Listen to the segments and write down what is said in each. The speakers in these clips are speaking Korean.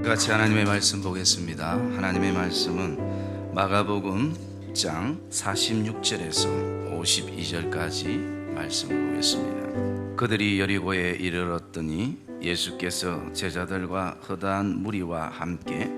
같이 하나님의 말씀 보겠습니다. 하나님의 말씀은 마가복음 장 46절에서 52절까지 말씀을 보겠습니다. 그들이 여리고에 이르렀더니 예수께서 제자들과 허다한 무리와 함께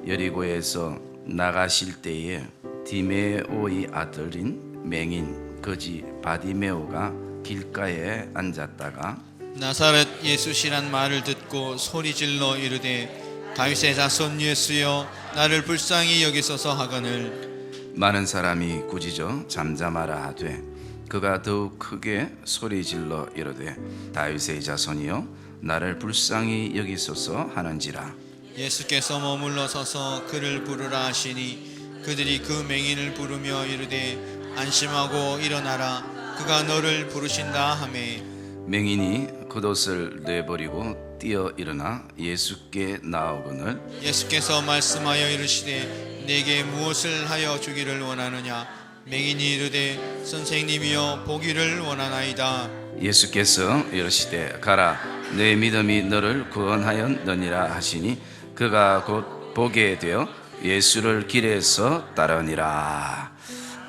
여리고에서 나가실 때에 디메오의 아들인 맹인 거지 바디메오가 길가에 앉았다가 나사렛 예수시란 말을 듣고 소리질러 이르되 다윗의 자손 예수여 나를 불쌍히 여기소서 하거늘. 많은 사람이 꾸짖어 잠잠하라 하되 그가 더욱 크게 소리질러 이르되 다윗의 자손이여 나를 불쌍히 여기소서 하는지라. 예수께서 머물러 서서 그를 부르라 하시니 그들이 그 맹인을 부르며 이르되 안심하고 일어나라 그가 너를 부르신다 하매 맹인이 겉옷을 내버리고 뛰어 일어나 예수께 나오거늘 예수께서 말씀하여 이르시되 내게 무엇을 하여 주기를 원하느냐. 맹인이 이르되 선생님이여 보기를 원하나이다. 예수께서 이르시되 가라 내 믿음이 너를 구원하였느니라 하시니 그가 곧 보게 되어 예수를 길에서 따르니라.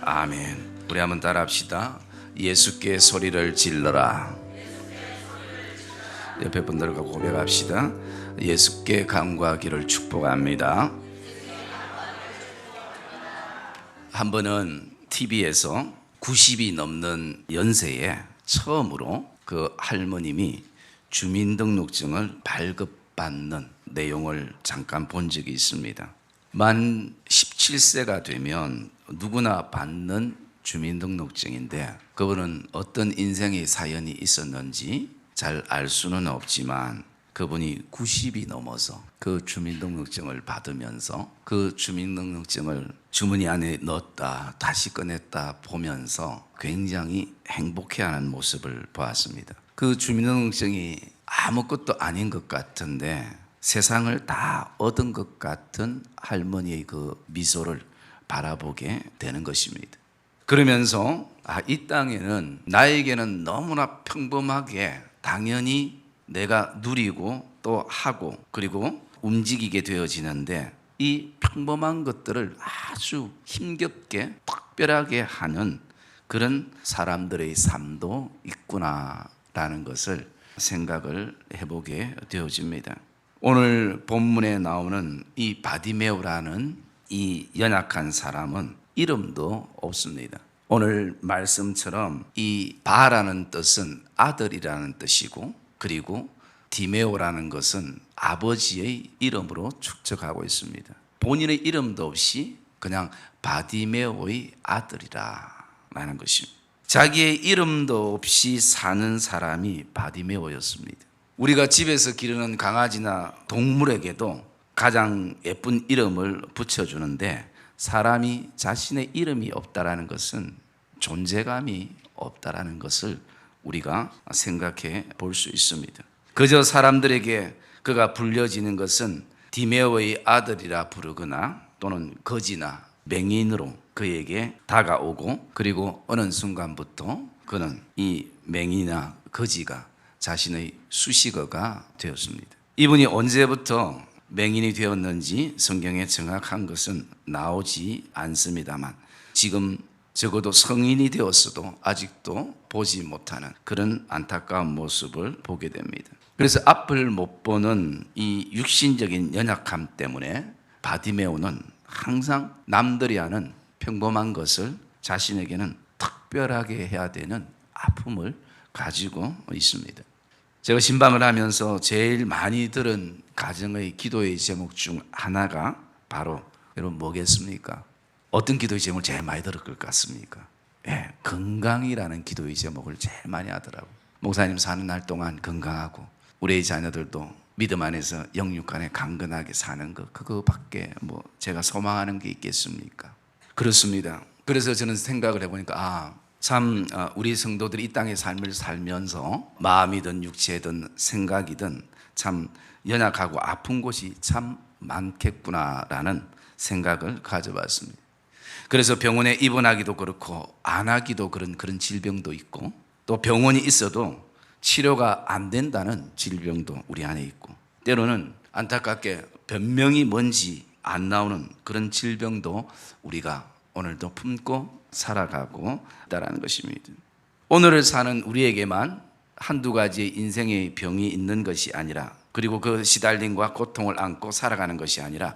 아멘. 우리 한번 따라합시다. 예수께 소리를 질러라. 옆에 분들과 고백합시다. 예수께 간구하기를 축복합니다. 한 번은 TV에서 90이 넘는 연세에 처음으로 그 할머님이 주민등록증을 발급받는 내용을 잠깐 본 적이 있습니다. 만 17세가 되면 누구나 받는 주민등록증인데 그분은 어떤 인생의 사연이 있었는지 잘 알 수는 없지만 그분이 90이 넘어서 그 주민등록증을 받으면서 그 주민등록증을 주머니 안에 넣었다 다시 꺼냈다 보면서 굉장히 행복해하는 모습을 보았습니다. 그 주민등록증이 아무것도 아닌 것 같은데 세상을 다 얻은 것 같은 할머니의 그 미소를 바라보게 되는 것입니다. 그러면서 이 땅에는 나에게는 너무나 평범하게 당연히 내가 누리고 또 하고 그리고 움직이게 되어지는데 이 평범한 것들을 아주 힘겹게 특별하게 하는 그런 사람들의 삶도 있구나라는 것을 생각을 해보게 되어집니다. 오늘 본문에 나오는 이 바디메오라는 이 연약한 사람은 이름도 없습니다. 오늘 말씀처럼 이 바라는 뜻은 아들이라는 뜻이고 그리고 디메오라는 것은 아버지의 이름으로 축적하고 있습니다. 본인의 이름도 없이 그냥 바디메오의 아들이라 라는 것입니다. 자기의 이름도 없이 사는 사람이 바디메오였습니다. 우리가 집에서 기르는 강아지나 동물에게도 가장 예쁜 이름을 붙여주는데 사람이 자신의 이름이 없다라는 것은 존재감이 없다라는 것을 우리가 생각해 볼 수 있습니다. 그저 사람들에게 그가 불려지는 것은 디메오의 아들이라 부르거나 또는 거지나 맹인으로 그에게 다가오고 그리고 어느 순간부터 그는 이 맹인이나 거지가 자신의 수식어가 되었습니다. 이분이 언제부터 맹인이 되었는지 성경에 정확한 것은 나오지 않습니다만 지금 적어도 성인이 되었어도 아직도 보지 못하는 그런 안타까운 모습을 보게 됩니다. 그래서 앞을 못 보는 이 육신적인 연약함 때문에 바디메오는 항상 남들이 하는 평범한 것을 자신에게는 특별하게 해야 되는 아픔을 가지고 있습니다. 제가 신방을 하면서 제일 많이 들은 가정의 기도의 제목 중 하나가 바로 여러분 뭐겠습니까? 어떤 기도의 제목을 제일 많이 들을 것 같습니까? 건강이라는 기도의 제목을 제일 많이 하더라고요. 목사님 사는 날 동안 건강하고 우리의 자녀들도 믿음 안에서 영육 안에 강건하게 사는 것 그거밖에 제가 소망하는 게 있겠습니까? 그렇습니다. 그래서 저는 생각을 해보니까 참 우리 성도들이 이 땅의 삶을 살면서 마음이든 육체든 생각이든 참 연약하고 아픈 곳이 참 많겠구나라는 생각을 가져봤습니다. 그래서 병원에 입원하기도 그렇고 안 하기도 그런 질병도 있고 또 병원이 있어도 치료가 안 된다는 질병도 우리 안에 있고 때로는 안타깝게 변명이 뭔지 안 나오는 그런 질병도 우리가 오늘도 품고 살아가고 있다는 것입니다. 오늘을 사는 우리에게만 한두 가지의 인생의 병이 있는 것이 아니라, 그리고 그 시달림과 고통을 안고 살아가는 것이 아니라,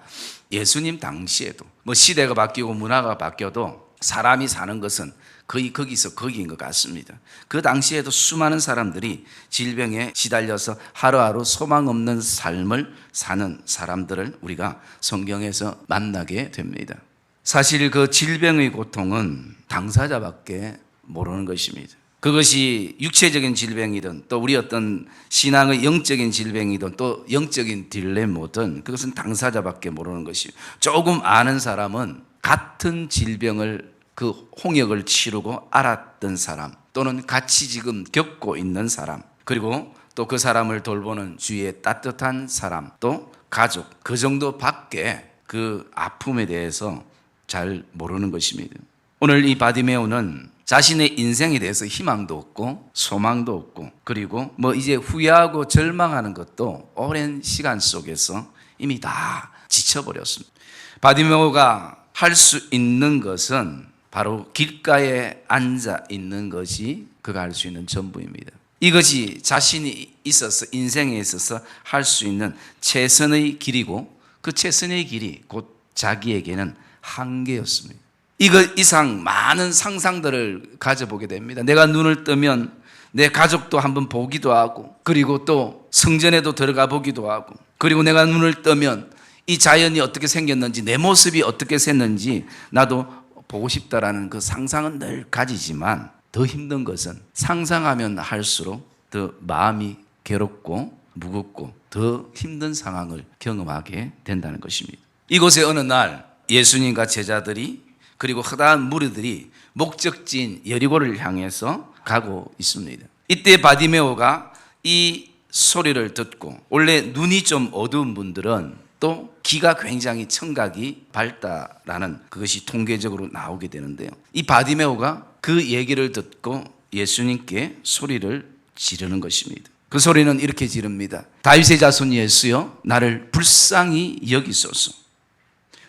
예수님 당시에도 시대가 바뀌고 문화가 바뀌어도 사람이 사는 것은 거의 거기서 거기인 것 같습니다. 그 당시에도 수많은 사람들이 질병에 시달려서 하루하루 소망 없는 삶을 사는 사람들을 우리가 성경에서 만나게 됩니다. 사실 그 질병의 고통은 당사자밖에 모르는 것입니다. 그것이 육체적인 질병이든 또 우리 어떤 신앙의 영적인 질병이든 또 영적인 딜레마든 그것은 당사자밖에 모르는 것이에요. 조금 아는 사람은 같은 질병을, 그 홍역을 치르고 알았던 사람, 또는 같이 지금 겪고 있는 사람, 그리고 또 그 사람을 돌보는 주위의 따뜻한 사람, 또 가족, 그 정도밖에 그 아픔에 대해서 잘 모르는 것입니다. 오늘 이 바디메오는 자신의 인생에 대해서 희망도 없고 소망도 없고, 그리고 이제 후회하고 절망하는 것도 오랜 시간 속에서 이미 다 지쳐버렸습니다. 바디메오가 할 수 있는 것은 바로 길가에 앉아 있는 것이 그가 할 수 있는 전부입니다. 이것이 자신이 있어서, 인생에 있어서 할 수 있는 최선의 길이고, 그 최선의 길이 곧 자기에게는 한계였습니다. 이것 이상 많은 상상들을 가져보게 됩니다. 내가 눈을 뜨면 내 가족도 한번 보기도 하고, 그리고 또 성전에도 들어가 보기도 하고, 그리고 내가 눈을 뜨면 이 자연이 어떻게 생겼는지, 내 모습이 어떻게 샜는지 나도 보고 싶다라는 그 상상은 늘 가지지만, 더 힘든 것은 상상하면 할수록 더 마음이 괴롭고 무겁고 더 힘든 상황을 경험하게 된다는 것입니다. 이곳에 어느 날 예수님과 제자들이, 그리고 허다한 무리들이 목적지인 여리고를 향해서 가고 있습니다. 이때 바디메오가 이 소리를 듣고, 원래 눈이 좀 어두운 분들은 또 귀가 굉장히 청각이 밝다라는 그것이 통계적으로 나오게 되는데요, 이 바디메오가 그 얘기를 듣고 예수님께 소리를 지르는 것입니다. 그 소리는 이렇게 지릅니다. 다윗의 자손 예수여, 나를 불쌍히 여기소서.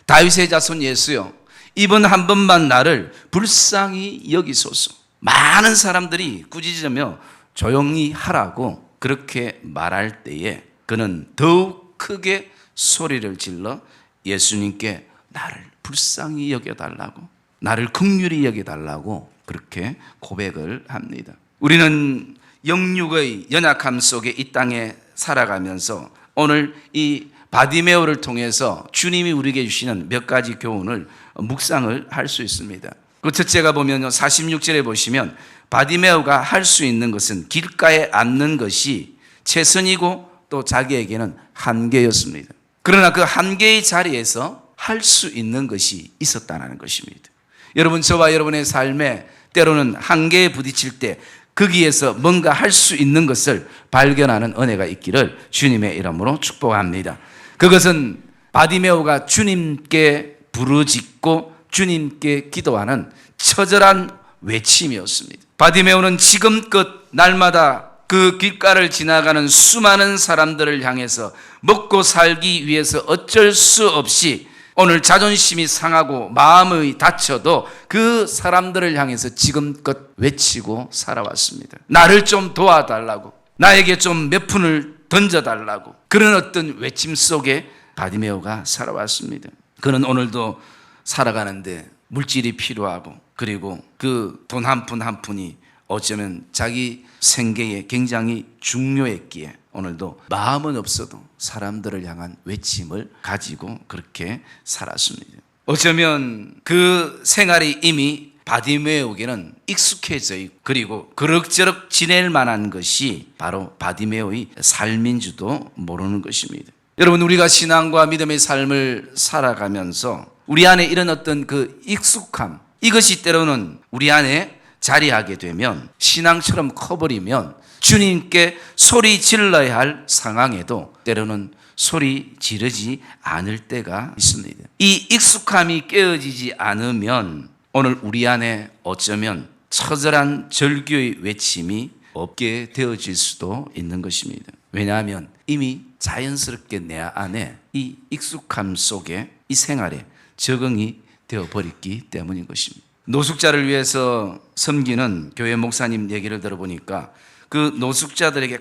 다윗의 자손 예수여, 이번 한 번만 나를 불쌍히 여기소서. 많은 사람들이 꾸짖으며 조용히 하라고 그렇게 말할 때에 그는 더욱 크게 소리를 질러 예수님께 나를 불쌍히 여겨달라고, 나를 긍휼히 여겨달라고 그렇게 고백을 합니다. 우리는 영육의 연약함 속에 이 땅에 살아가면서 오늘 이 바디메오를 통해서 주님이 우리에게 주시는 몇 가지 교훈을 묵상을 할 수 있습니다. 그 첫째가 보면 46절에 보시면 바디메오가 할 수 있는 것은 길가에 앉는 것이 최선이고 또 자기에게는 한계였습니다. 그러나 그 한계의 자리에서 할 수 있는 것이 있었다는 것입니다. 여러분, 저와 여러분의 삶에 때로는 한계에 부딪힐 때 거기에서 뭔가 할 수 있는 것을 발견하는 은혜가 있기를 주님의 이름으로 축복합니다. 그것은 바디메오가 주님께 부르짖고 주님께 기도하는 처절한 외침이었습니다. 바디메오는 지금껏 날마다 그 길가를 지나가는 수많은 사람들을 향해서 먹고 살기 위해서 어쩔 수 없이 오늘 자존심이 상하고 마음이 다쳐도 그 사람들을 향해서 지금껏 외치고 살아왔습니다. 나를 좀 도와달라고, 나에게 좀 몇 푼을 던져달라고, 그런 어떤 외침 속에 바디메오가 살아왔습니다. 그는 오늘도 살아가는데 물질이 필요하고, 그리고 그 돈 한 푼 한 푼이 어쩌면 자기 생계에 굉장히 중요했기에 오늘도 마음은 없어도 사람들을 향한 외침을 가지고 그렇게 살았습니다. 어쩌면 그 생활이 이미 바디메오에게는 익숙해져 있고, 그리고 그럭저럭 지낼 만한 것이 바로 바디메오의 삶인 줄도 모르는 것입니다. 여러분, 우리가 신앙과 믿음의 삶을 살아가면서 우리 안에 이런 어떤 그 익숙함, 이것이 때로는 우리 안에 자리하게 되면, 신앙처럼 커버리면 주님께 소리 질러야 할 상황에도 때로는 소리 지르지 않을 때가 있습니다. 이 익숙함이 깨어지지 않으면 오늘 우리 안에 어쩌면 처절한 절규의 외침이 없게 되어질 수도 있는 것입니다. 왜냐하면 이미 자연스럽게 내 안에 이 익숙함 속에 이 생활에 적응이 되어버렸기 때문인 것입니다. 노숙자를 위해서 섬기는 교회 목사님 얘기를 들어보니까 그 노숙자들에게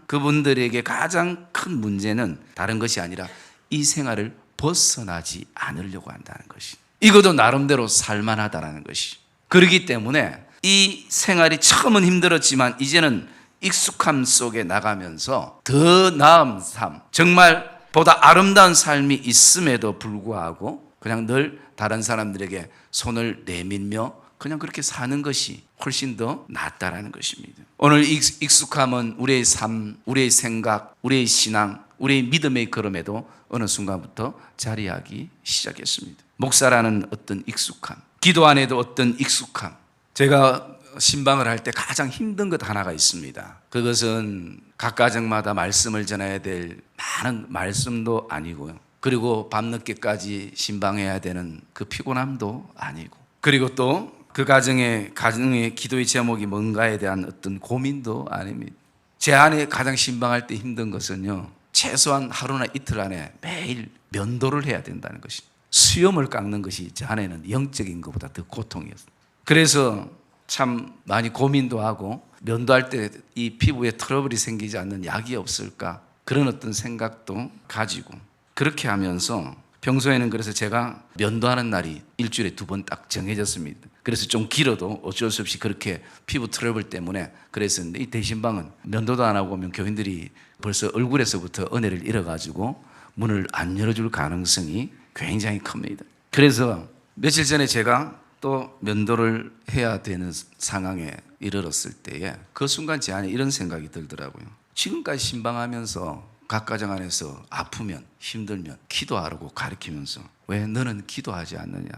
그분들에게 가장 큰 문제는 다른 것이 아니라 이 생활을 벗어나지 않으려고 한다는 것이, 이것도 나름대로 살만하다는 것이. 그렇기 때문에 이 생활이 처음은 힘들었지만 이제는 익숙함 속에 나가면서 더 나은 삶, 정말 보다 아름다운 삶이 있음에도 불구하고 그냥 늘 다른 사람들에게 손을 내밀며 그냥 그렇게 사는 것이 훨씬 더 낫다라는 것입니다. 오늘 익숙함은 우리의 삶, 우리의 생각, 우리의 신앙, 우리의 믿음의 걸음에도 어느 순간부터 자리하기 시작했습니다. 목사라는 어떤 익숙함, 기도 안에도 어떤 익숙함. 제가 신방을 할 때 가장 힘든 것 하나가 있습니다. 그것은 각 가정마다 말씀을 전해야 될 많은 말씀도 아니고요. 그리고 밤늦게까지 신방해야 되는 그 피곤함도 아니고, 그리고 또 그 가정의 기도의 제목이 뭔가에 대한 어떤 고민도 아닙니다. 제 안에 가장 신방할 때 힘든 것은요, 최소한 하루나 이틀 안에 매일 면도를 해야 된다는 것이, 수염을 깎는 것이 제 안에는 영적인 것보다 더 고통이었어요. 그래서 참 많이 고민도 하고, 면도할 때 이 피부에 트러블이 생기지 않는 약이 없을까, 그런 어떤 생각도 가지고, 그렇게 하면서 평소에는 그래서 제가 면도하는 날이 일주일에 2번 딱 정해졌습니다. 그래서 좀 길어도 어쩔 수 없이 그렇게 피부 트러블 때문에 그랬었는데, 이 대신방은 면도도 안 하고 오면 교인들이 벌써 얼굴에서부터 은혜를 잃어가지고 문을 안 열어줄 가능성이 굉장히 큽니다. 그래서 며칠 전에 제가 또 면도를 해야 되는 상황에 이르렀을 때에 그 순간 제 안에 이런 생각이 들더라고요. 지금까지 신방하면서 각 가정 안에서 아프면 힘들면 기도하라고 가르치면서 왜 너는 기도하지 않느냐,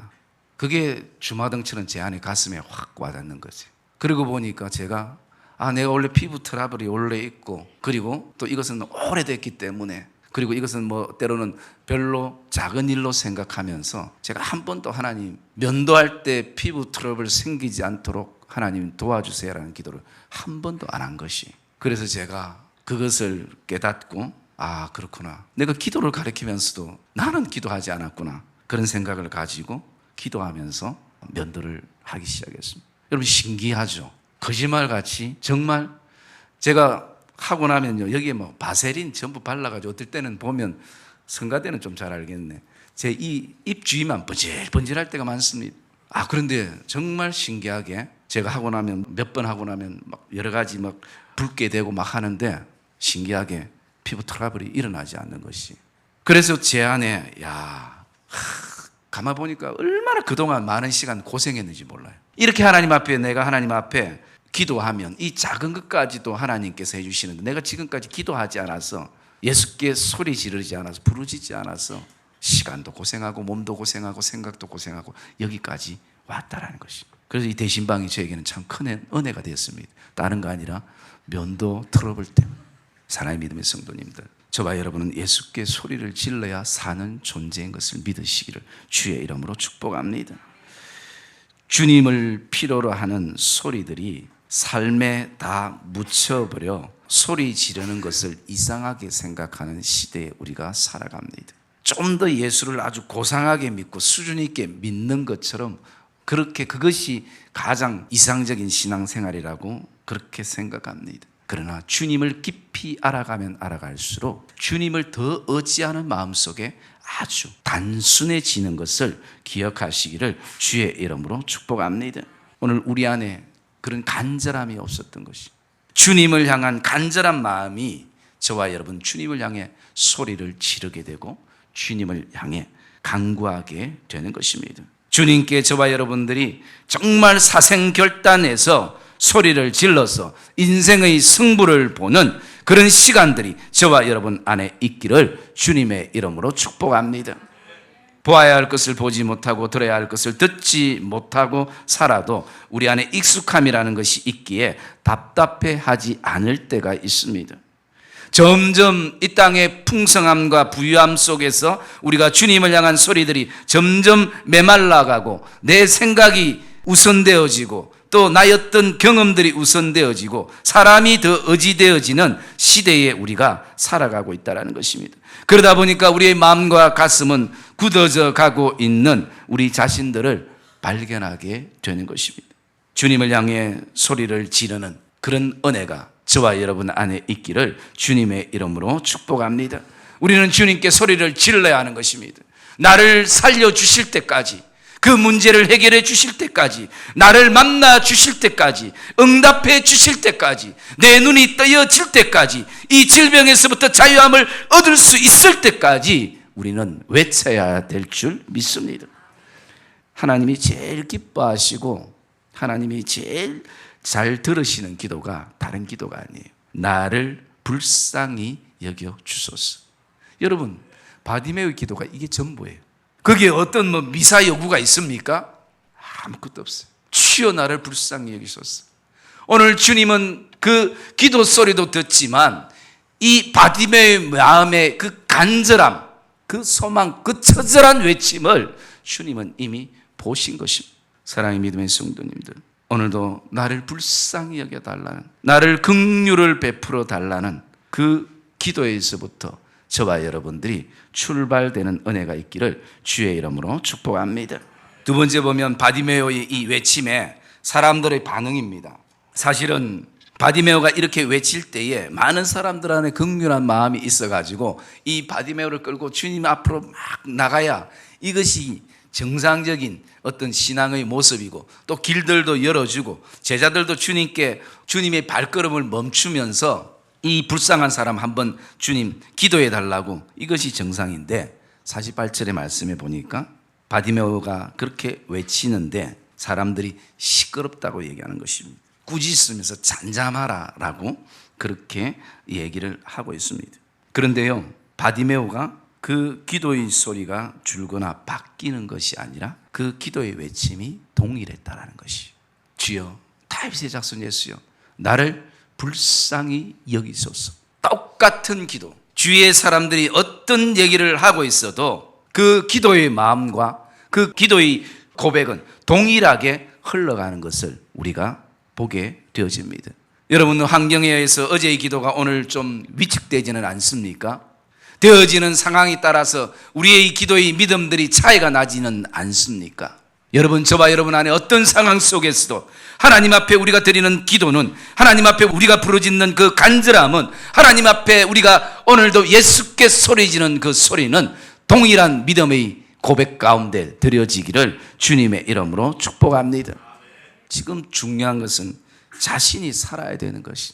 그게 주마등처럼 제 안에 가슴에 확 와닿는 거지. 그러고 보니까 제가 내가 원래 피부 트러블이 원래 있고, 그리고 또 이것은 오래됐기 때문에, 그리고 이것은 뭐 때로는 별로 작은 일로 생각하면서 제가 한 번도 하나님 면도할 때 피부 트러블 생기지 않도록 하나님 도와주세요라는 기도를 한 번도 안 한 것이, 그래서 제가 그것을 깨닫고 그렇구나, 내가 기도를 가르치면서도 나는 기도하지 않았구나, 그런 생각을 가지고 기도하면서 면도를 하기 시작했습니다. 여러분 신기하죠? 거짓말같이 정말 제가 하고 나면요, 여기에 뭐 바세린 전부 발라가지고, 어떨 때는 보면 성가대는 좀 잘 알겠네, 제 이 입 주위만 번질번질할 때가 많습니다. 그런데 정말 신기하게 제가 하고 나면, 몇 번 하고 나면 막 여러 가지 막 붉게 되고 막 하는데, 신기하게 피부 트러블이 일어나지 않는 것이. 그래서 제 안에 가만 보니까 얼마나 그동안 많은 시간 고생했는지 몰라요. 이렇게 내가 하나님 앞에 기도하면 이 작은 것까지도 하나님께서 해주시는데, 내가 지금까지 기도하지 않아서, 예수께 소리 지르지 않아서, 부르짖지 않아서 시간도 고생하고 몸도 고생하고 생각도 고생하고 여기까지 왔다라는 것이. 그래서 이 대신방이 저에게는 참 큰 은혜가 되었습니다. 다른 거 아니라 면도 트러블 때문에. 사랑의 믿음의 성도님들, 저와 여러분은 예수께 소리를 질러야 사는 존재인 것을 믿으시기를 주의 이름으로 축복합니다. 주님을 필요로 하는 소리들이 삶에 다 묻혀버려 소리 지르는 것을 이상하게 생각하는 시대에 우리가 살아갑니다. 좀 더 예수를 아주 고상하게 믿고 수준 있게 믿는 것처럼, 그렇게 그것이 가장 이상적인 신앙생활이라고 그렇게 생각합니다. 그러나 주님을 깊이 알아가면 알아갈수록 주님을 더 의지하는 마음속에 아주 단순해지는 것을 기억하시기를 주의 이름으로 축복합니다. 오늘 우리 안에 그런 간절함이 없었던 것이, 주님을 향한 간절한 마음이 저와 여러분 주님을 향해 소리를 지르게 되고 주님을 향해 간구하게 되는 것입니다. 주님께 저와 여러분들이 정말 사생결단해서 소리를 질러서 인생의 승부를 보는 그런 시간들이 저와 여러분 안에 있기를 주님의 이름으로 축복합니다. 보아야 할 것을 보지 못하고 들어야 할 것을 듣지 못하고 살아도 우리 안에 익숙함이라는 것이 있기에 답답해하지 않을 때가 있습니다. 점점 이 땅의 풍성함과 부유함 속에서 우리가 주님을 향한 소리들이 점점 메말라가고 내 생각이 우선되어지고 또 나의 어떤 경험들이 우선되어지고 사람이 더 의지되어지는 시대에 우리가 살아가고 있다는 것입니다. 그러다 보니까 우리의 마음과 가슴은 굳어져 가고 있는 우리 자신들을 발견하게 되는 것입니다. 주님을 향해 소리를 지르는 그런 은혜가 저와 여러분 안에 있기를 주님의 이름으로 축복합니다. 우리는 주님께 소리를 질러야 하는 것입니다. 나를 살려주실 때까지, 그 문제를 해결해 주실 때까지, 나를 만나 주실 때까지, 응답해 주실 때까지, 내 눈이 떠여질 때까지, 이 질병에서부터 자유함을 얻을 수 있을 때까지 우리는 외쳐야 될 줄 믿습니다. 하나님이 제일 기뻐하시고 하나님이 제일 잘 들으시는 기도가 다른 기도가 아니에요. 나를 불쌍히 여겨 주소서. 여러분, 바디메오의 기도가 이게 전부예요. 거기에 어떤 미사 여구가 있습니까? 아무것도 없어요. 주여 나를 불쌍히 여기소서. 오늘 주님은 그 기도 소리도 듣지만 이 바디메오의 마음의 그 간절함, 그 소망, 그 처절한 외침을 주님은 이미 보신 것입니다. 사랑의 믿음의 성도님들, 오늘도 나를 불쌍히 여겨달라는, 나를 긍휼을 베풀어 달라는 그 기도에서부터 저와 여러분들이 출발되는 은혜가 있기를 주의 이름으로 축복합니다. 두 번째 보면 바디메오의 이 외침에 사람들의 반응입니다. 사실은 바디메오가 이렇게 외칠 때에 많은 사람들 안에 긍휼한 마음이 있어가지고 이 바디메오를 끌고 주님 앞으로 막 나가야 이것이 정상적인 어떤 신앙의 모습이고, 또 길들도 열어주고 제자들도 주님의 발걸음을 멈추면서 이 불쌍한 사람 한번 주님 기도해 달라고, 이것이 정상인데 48절의 말씀에 보니까 바디메오가 그렇게 외치는데 사람들이 시끄럽다고 얘기하는 것입니다. 꾸짖으면서 잠잠하라 라고 그렇게 얘기를 하고 있습니다. 그런데요, 바디메오가 그 기도의 소리가 줄거나 바뀌는 것이 아니라 그 기도의 외침이 동일했다라는 것이, 주여, 다윗의 자손 예수여, 나를 불쌍히 여기소서. 똑같은 기도, 주위의 사람들이 어떤 얘기를 하고 있어도 그 기도의 마음과 그 기도의 고백은 동일하게 흘러가는 것을 우리가 보게 되어집니다. 여러분, 환경에 의해서 어제의 기도가 오늘 좀 위축되지는 않습니까? 되어지는 상황에 따라서 우리의 기도의 믿음들이 차이가 나지는 않습니까? 여러분, 저와 여러분 안에 어떤 상황 속에서도 하나님 앞에 우리가 드리는 기도는, 하나님 앞에 우리가 부르짖는 그 간절함은, 하나님 앞에 우리가 오늘도 예수께 소리지는 그 소리는 동일한 믿음의 고백 가운데 드려지기를 주님의 이름으로 축복합니다. 지금 중요한 것은 자신이 살아야 되는 것이,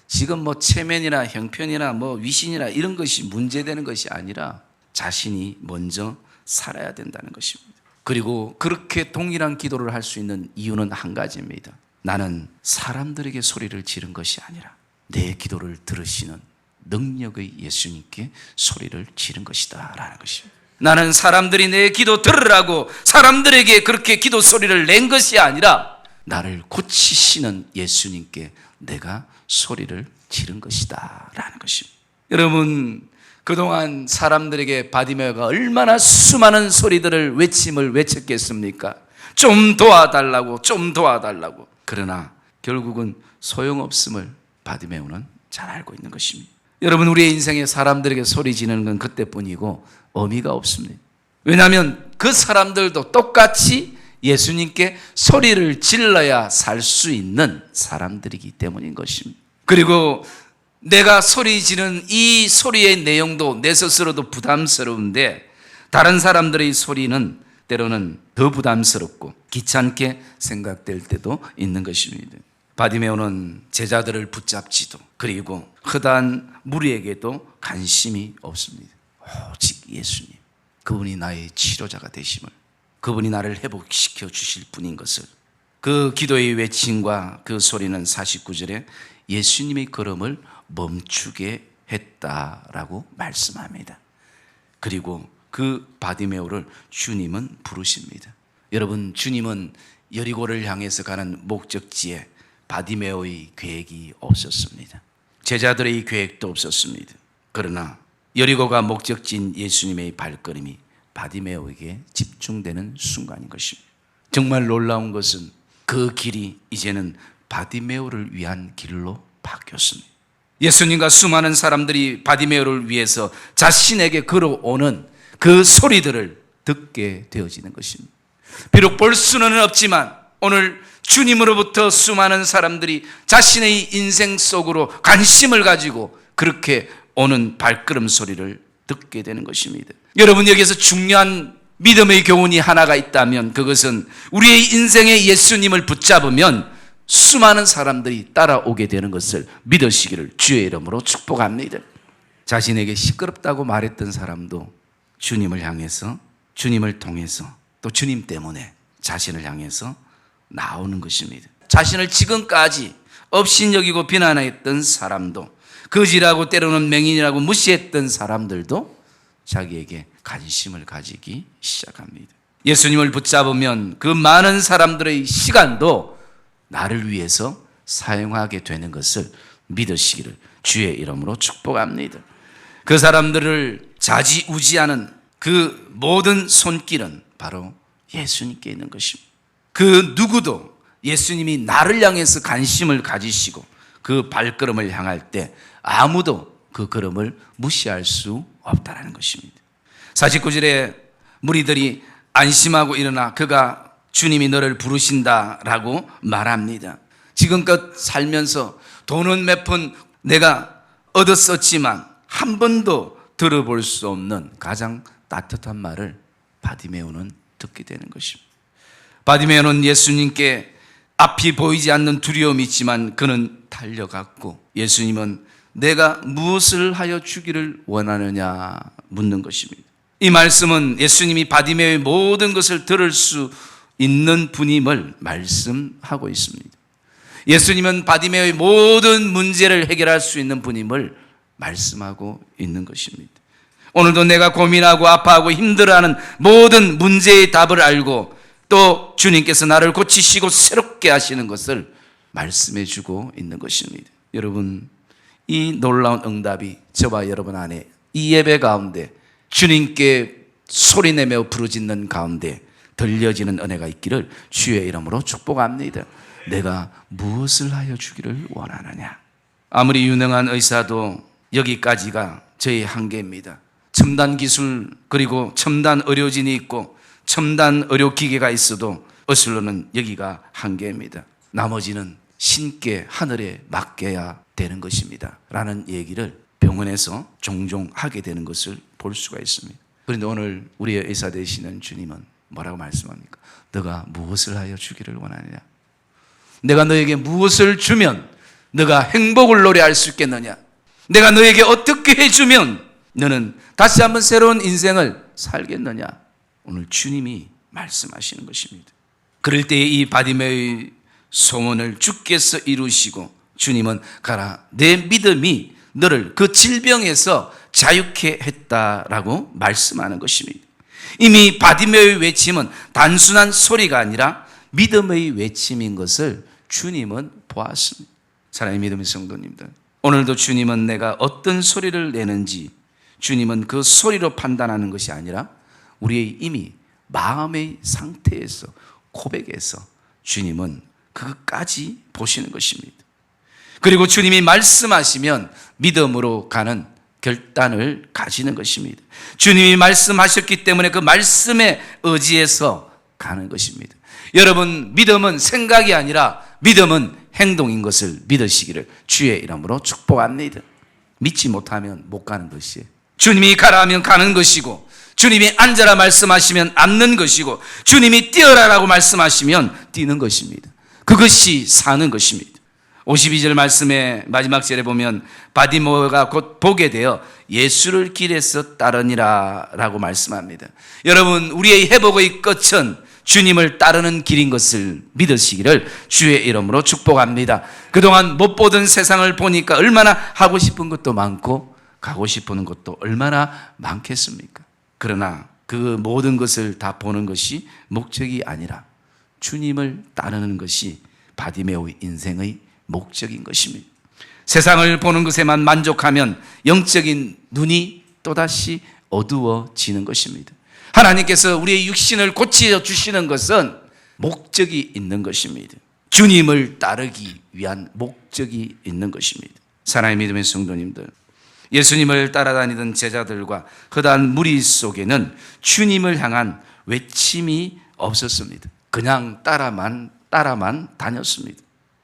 지금 체면이나 형편이나 위신이나 이런 것이 문제되는 것이 아니라 자신이 먼저 살아야 된다는 것입니다. 그리고 그렇게 동일한 기도를 할 수 있는 이유는 한 가지입니다. 나는 사람들에게 소리를 지른 것이 아니라 내 기도를 들으시는 능력의 예수님께 소리를 지른 것이다 라는 것입니다. 나는 사람들이 내 기도 들으라고 사람들에게 그렇게 기도 소리를 낸 것이 아니라 나를 고치시는 예수님께 내가 소리를 지른 것이다 라는 것입니다. 여러분, 그동안 사람들에게 바디메오가 얼마나 수많은 소리들을 외침을 외쳤겠습니까? 좀 도와달라고, 좀 도와달라고. 그러나 결국은 소용없음을 바디메오는 잘 알고 있는 것입니다. 여러분, 우리의 인생에 사람들에게 소리 지르는 건 그때뿐이고 의미가 없습니다. 왜냐하면 그 사람들도 똑같이 예수님께 소리를 질러야 살 수 있는 사람들이기 때문인 것입니다. 그리고 내가 소리 지르는 이 소리의 내용도 내 스스로도 부담스러운데 다른 사람들의 소리는 때로는 더 부담스럽고 귀찮게 생각될 때도 있는 것입니다. 바디메오는 제자들을 붙잡지도, 그리고 허다한 무리에게도 관심이 없습니다. 오직 예수님, 그분이 나의 치료자가 되심을, 그분이 나를 회복시켜 주실 분인 것을, 그 기도의 외침과 그 소리는 49절에 예수님의 걸음을 멈추게 했다라고 말씀합니다. 그리고 그 바디메오를 주님은 부르십니다. 여러분, 주님은 여리고를 향해서 가는 목적지에 바디메오의 계획이 없었습니다. 제자들의 계획도 없었습니다. 그러나 여리고가 목적지인 예수님의 발걸음이 바디메오에게 집중되는 순간인 것입니다. 정말 놀라운 것은 그 길이 이제는 바디메오를 위한 길로 바뀌었습니다. 예수님과 수많은 사람들이 바디메오를 위해서 자신에게 걸어오는 그 소리들을 듣게 되어지는 것입니다. 비록 볼 수는 없지만 오늘 주님으로부터 수많은 사람들이 자신의 인생 속으로 관심을 가지고 그렇게 오는 발걸음 소리를 듣게 되는 것입니다. 여러분, 여기에서 중요한 믿음의 교훈이 하나가 있다면 그것은 우리의 인생에 예수님을 붙잡으면 수많은 사람들이 따라오게 되는 것을 믿으시기를 주의 이름으로 축복합니다. 자신에게 시끄럽다고 말했던 사람도 주님을 향해서, 주님을 통해서, 또 주님 때문에 자신을 향해서 나오는 것입니다. 자신을 지금까지 업신여기고 비난했던 사람도, 거지라고 때로는 맹인이라고 무시했던 사람들도 자기에게 관심을 가지기 시작합니다. 예수님을 붙잡으면 그 많은 사람들의 시간도 나를 위해서 사용하게 되는 것을 믿으시기를 주의 이름으로 축복합니다. 그 사람들을 좌지우지하는 그 모든 손길은 바로 예수님께 있는 것입니다. 그 누구도 예수님이 나를 향해서 관심을 가지시고 그 발걸음을 향할 때 아무도 그 걸음을 무시할 수 없다는 것입니다. 49절에 무리들이 안심하고 일어나 그가 주님이 너를 부르신다라고 말합니다. 지금껏 살면서 돈은 몇 푼 내가 얻었었지만 한 번도 들어볼 수 없는 가장 따뜻한 말을 바디메오는 듣게 되는 것입니다. 바디메오는 예수님께 앞이 보이지 않는 두려움이 있지만 그는 달려갔고 예수님은 내가 무엇을 하여 주기를 원하느냐 묻는 것입니다. 이 말씀은 예수님이 바디메오의 모든 것을 들을 수 있는 분임을 말씀하고 있습니다. 예수님은 바디메오의 모든 문제를 해결할 수 있는 분임을 말씀하고 있는 것입니다. 오늘도 내가 고민하고 아파하고 힘들어하는 모든 문제의 답을 알고 또 주님께서 나를 고치시고 새롭게 하시는 것을 말씀해 주고 있는 것입니다. 여러분, 이 놀라운 응답이 저와 여러분 안에 이 예배 가운데 주님께 소리내며 부르짖는 가운데 들려지는 은혜가 있기를 주의 이름으로 축복합니다. 내가 무엇을 하여 주기를 원하느냐. 아무리 유능한 의사도 여기까지가 저의 한계입니다. 첨단 기술 그리고 첨단 의료진이 있고 첨단 의료기계가 있어도 어슬로는 여기가 한계입니다. 나머지는 신께 하늘에 맡겨야 되는 것입니다 라는 얘기를 병원에서 종종 하게 되는 것을 볼 수가 있습니다. 그런데 오늘 우리의 의사 되시는 주님은 뭐라고 말씀합니까? 너가 무엇을 하여 주기를 원하느냐? 내가 너에게 무엇을 주면 너가 행복을 노래할 수 있겠느냐? 내가 너에게 어떻게 해주면 너는 다시 한번 새로운 인생을 살겠느냐? 오늘 주님이 말씀하시는 것입니다. 그럴 때에 이 바디메오의 소원을 주께서 이루시고 주님은 가라 내 믿음이 너를 그 질병에서 자유케 했다라고 말씀하는 것입니다. 이미 바디메오의 외침은 단순한 소리가 아니라 믿음의 외침인 것을 주님은 보았습니다. 사랑하는 믿음의 성도님들, 오늘도 주님은 내가 어떤 소리를 내는지 주님은 그 소리로 판단하는 것이 아니라 우리의 이미 마음의 상태에서 고백에서 주님은 그것까지 보시는 것입니다. 그리고 주님이 말씀하시면 믿음으로 가는 결단을 가지는 것입니다. 주님이 말씀하셨기 때문에 그 말씀에 의지해서 가는 것입니다. 여러분, 믿음은 생각이 아니라 믿음은 행동인 것을 믿으시기를 주의 이름으로 축복합니다. 믿지 못하면 못 가는 것이에요. 주님이 가라 하면 가는 것이고 주님이 앉아라 말씀하시면 앉는 것이고 주님이 뛰어라라고 말씀하시면 뛰는 것입니다. 그것이 사는 것입니다. 52절 말씀의 마지막 절에 보면 바디메오가 곧 보게 되어 예수를 길에서 따르니라 라고 말씀합니다. 여러분, 우리의 회복의 끝은 주님을 따르는 길인 것을 믿으시기를 주의 이름으로 축복합니다. 그동안 못 보던 세상을 보니까 얼마나 하고 싶은 것도 많고 가고 싶은 것도 얼마나 많겠습니까? 그러나 그 모든 것을 다 보는 것이 목적이 아니라 주님을 따르는 것이 바디메오의 인생의 목적인 것입니다. 세상을 보는 것에만 만족하면 영적인 눈이 또다시 어두워지는 것입니다. 하나님께서 우리의 육신을 고쳐 주시는 것은 목적이 있는 것입니다. 주님을 따르기 위한 목적이 있는 것입니다. 사랑의 믿음의 성도님들, 예수님을 따라다니던 제자들과 허다한 무리 속에는 주님을 향한 외침이 없었습니다. 그냥 따라만 다녔습니다.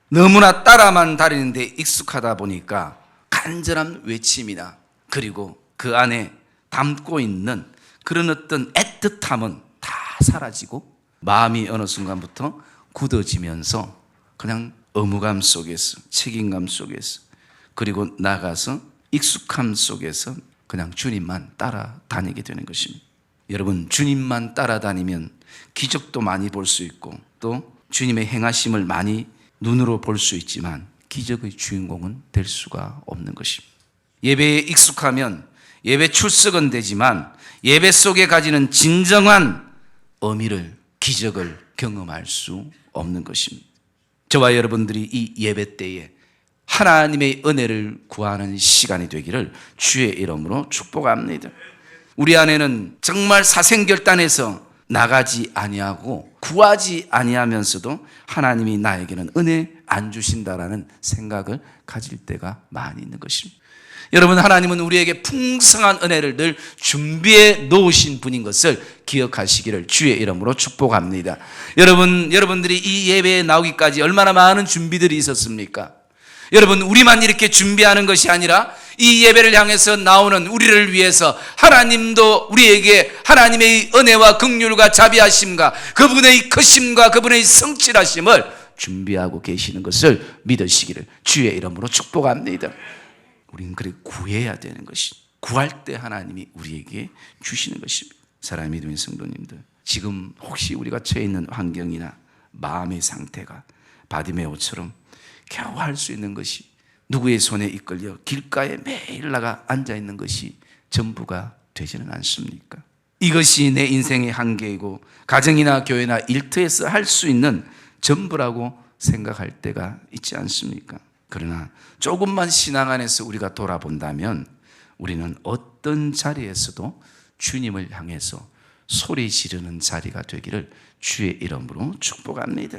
너무나 따라만 다니는데 익숙하다 보니까 간절한 외침이나 그리고 그 안에 담고 있는 그런 어떤 애틋함은 다 사라지고 마음이 어느 순간부터 굳어지면서 그냥 의무감 속에서, 책임감 속에서, 그리고 나가서 익숙함 속에서 그냥 주님만 따라다니게 되는 것입니다. 여러분, 주님만 따라다니면 기적도 많이 볼 수 있고 또 주님의 행하심을 많이 눈으로 볼 수 있지만 기적의 주인공은 될 수가 없는 것입니다. 예배에 익숙하면 예배 출석은 되지만 예배 속에 가지는 진정한 의미를, 기적을 경험할 수 없는 것입니다. 저와 여러분들이 이 예배 때에 하나님의 은혜를 구하는 시간이 되기를 주의 이름으로 축복합니다. 우리 안에는 정말 사생결단에서 나가지 아니하고 구하지 아니하면서도 하나님이 나에게는 은혜 안 주신다라는 생각을 가질 때가 많이 있는 것입니다. 여러분, 하나님은 우리에게 풍성한 은혜를 늘 준비해 놓으신 분인 것을 기억하시기를 주의 이름으로 축복합니다. 여러분들이 이 예배에 나오기까지 얼마나 많은 준비들이 있었습니까? 여러분, 우리만 이렇게 준비하는 것이 아니라 이 예배를 향해서 나오는 우리를 위해서 하나님도 우리에게 하나님의 은혜와 긍휼과 자비하심과 그분의 크심과 그분의 성실하심을 준비하고 계시는 것을 믿으시기를 주의 이름으로 축복합니다. 우리는 그렇게 구해야 되는 것이, 구할 때 하나님이 우리에게 주시는 것입니다. 사랑의 믿음의 성도님들, 지금 혹시 우리가 처해 있는 환경이나 마음의 상태가 바디메오처럼 겨우 할 수 있는 것이 누구의 손에 이끌려 길가에 매일 나가 앉아있는 것이 전부가 되지는 않습니까? 이것이 내 인생의 한계이고 가정이나 교회나 일터에서 할 수 있는 전부라고 생각할 때가 있지 않습니까? 그러나 조금만 신앙 안에서 우리가 돌아본다면 우리는 어떤 자리에서도 주님을 향해서 소리 지르는 자리가 되기를 주의 이름으로 축복합니다.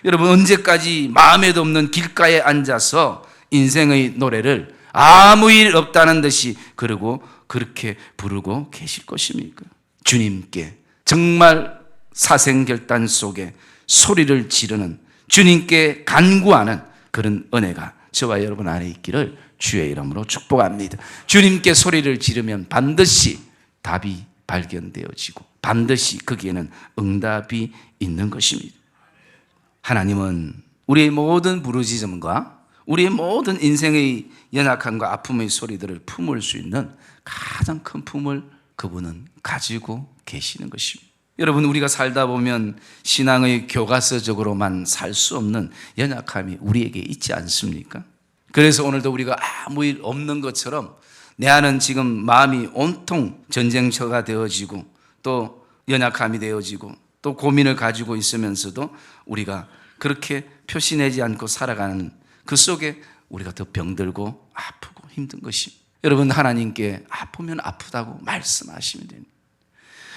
여러분, 언제까지 마음에도 없는 길가에 앉아서 인생의 노래를 아무 일 없다는 듯이 그러고 그렇게 부르고 계실 것입니까? 주님께 정말 사생결단 속에 소리를 지르는, 주님께 간구하는 그런 은혜가 저와 여러분 안에 있기를 주의 이름으로 축복합니다. 주님께 소리를 지르면 반드시 답이 발견되어지고 반드시 거기에는 응답이 있는 것입니다. 하나님은 우리의 모든 부르짖음과 우리의 모든 인생의 연약함과 아픔의 소리들을 품을 수 있는 가장 큰 품을 그분은 가지고 계시는 것입니다. 여러분, 우리가 살다 보면 신앙의 교과서적으로만 살 수 없는 연약함이 우리에게 있지 않습니까? 그래서 오늘도 우리가 아무 일 없는 것처럼 내 안은 지금 마음이 온통 전쟁터가 되어지고 또 연약함이 되어지고 또 고민을 가지고 있으면서도 우리가 그렇게 표시내지 않고 살아가는 그 속에 우리가 더 병들고 아프고 힘든 것입니다. 여러분, 하나님께 아프면 아프다고 말씀하시면 됩니다.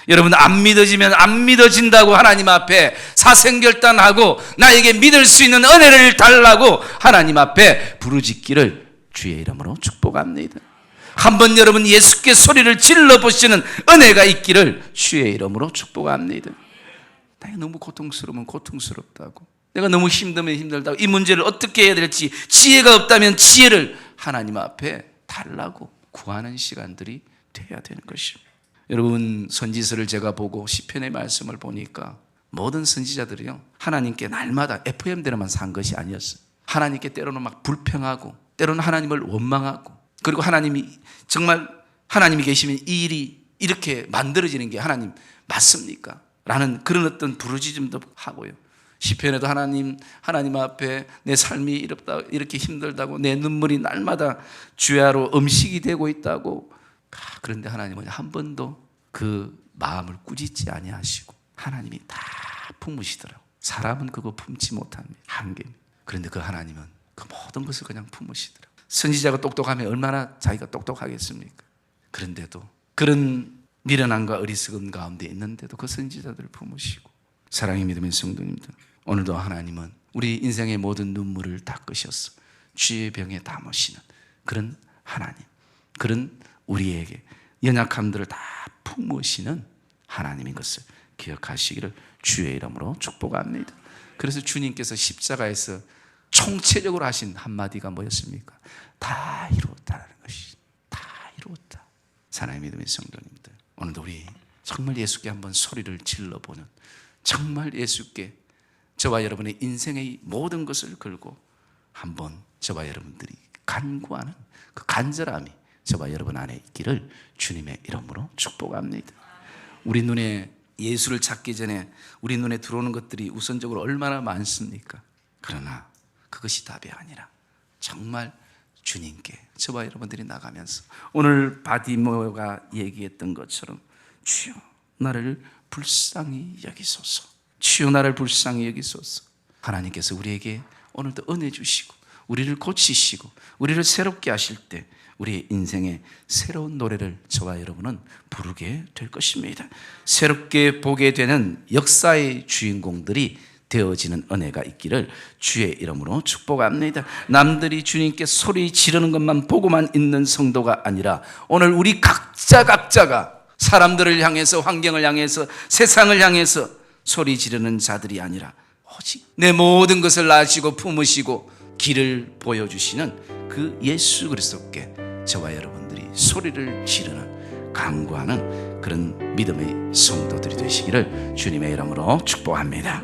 여러분, 안 믿어지면 안 믿어진다고 하나님 앞에 사생결단하고 나에게 믿을 수 있는 은혜를 달라고 하나님 앞에 부르짖기를 주의 이름으로 축복합니다. 한번 여러분 예수께 소리를 질러보시는 은혜가 있기를 주의 이름으로 축복합니다. 내가 너무 고통스러우면 고통스럽다고, 내가 너무 힘들면 힘들다고, 이 문제를 어떻게 해야 될지 지혜가 없다면 지혜를 하나님 앞에 달라고 구하는 시간들이 돼야 되는 것입니다. 여러분, 선지서를 제가 보고 시편의 말씀을 보니까 모든 선지자들이요, 하나님께 날마다 FM대로만 산 것이 아니었어요. 하나님께 때로는 막 불평하고 때로는 하나님을 원망하고, 그리고 하나님이 정말 하나님이 계시면 이 일이 이렇게 만들어지는 게 하나님 맞습니까? 라는 그런 어떤 부르짖음도 하고요. 시편에도 하나님 앞에 내 삶이 이렇게 힘들다고, 내 눈물이 날마다 주야로 음식이 되고 있다고. 그런데 하나님은 한 번도 그 마음을 꾸짖지 아니하시고 하나님이 다 품으시더라고요. 사람은 그거 품지 못한 한계입니다. 그런데 그 하나님은 그 모든 것을 그냥 품으시더라고요. 선지자가 똑똑하면 얼마나 자기가 똑똑하겠습니까? 그런데도 그런 미련함과 어리석음 가운데 있는데도 그 선지자들을 품으시고 사랑의 믿음의 성도님들, 오늘도 하나님은 우리 인생의 모든 눈물을 닦으셔서 주의 병에 담으시는 그런 하나님, 그런 우리에게 연약함들을 다 품으시는 하나님인 것을 기억하시기를 주의 이름으로 축복합니다. 그래서 주님께서 십자가에서 총체적으로 하신 한마디가 뭐였습니까? 다 이루었다라는 것이, 다 이루었다. 사랑의 믿음의 성도님들, 오늘도 우리 정말 예수께 한번 소리를 질러보는, 정말 예수께 저와 여러분의 인생의 모든 것을 걸고 한번 저와 여러분들이 간구하는 그 간절함이 저와 여러분 안에 있기를 주님의 이름으로 축복합니다. 우리 눈에 예수를 찾기 전에 우리 눈에 들어오는 것들이 우선적으로 얼마나 많습니까? 그러나 그것이 답이 아니라 정말 주님께 저와 여러분들이 나가면서 오늘 바디모가 얘기했던 것처럼 주여 나를 불쌍히 여기소서, 주여 나를 불쌍히 여기소서. 하나님께서 우리에게 오늘도 은혜 주시고 우리를 고치시고 우리를 새롭게 하실 때 우리의 인생에 새로운 노래를 저와 여러분은 부르게 될 것입니다. 새롭게 보게 되는 역사의 주인공들이 되어지는 은혜가 있기를 주의 이름으로 축복합니다. 남들이 주님께 소리 지르는 것만 보고만 있는 성도가 아니라 오늘 우리 각자가 사람들을 향해서, 환경을 향해서, 세상을 향해서 소리 지르는 자들이 아니라 오직 내 모든 것을 아시고 품으시고 길을 보여주시는 그 예수 그리스도께 저와 여러분들이 소리를 지르는, 간구하는 그런 믿음의 성도들이 되시기를 주님의 이름으로 축복합니다.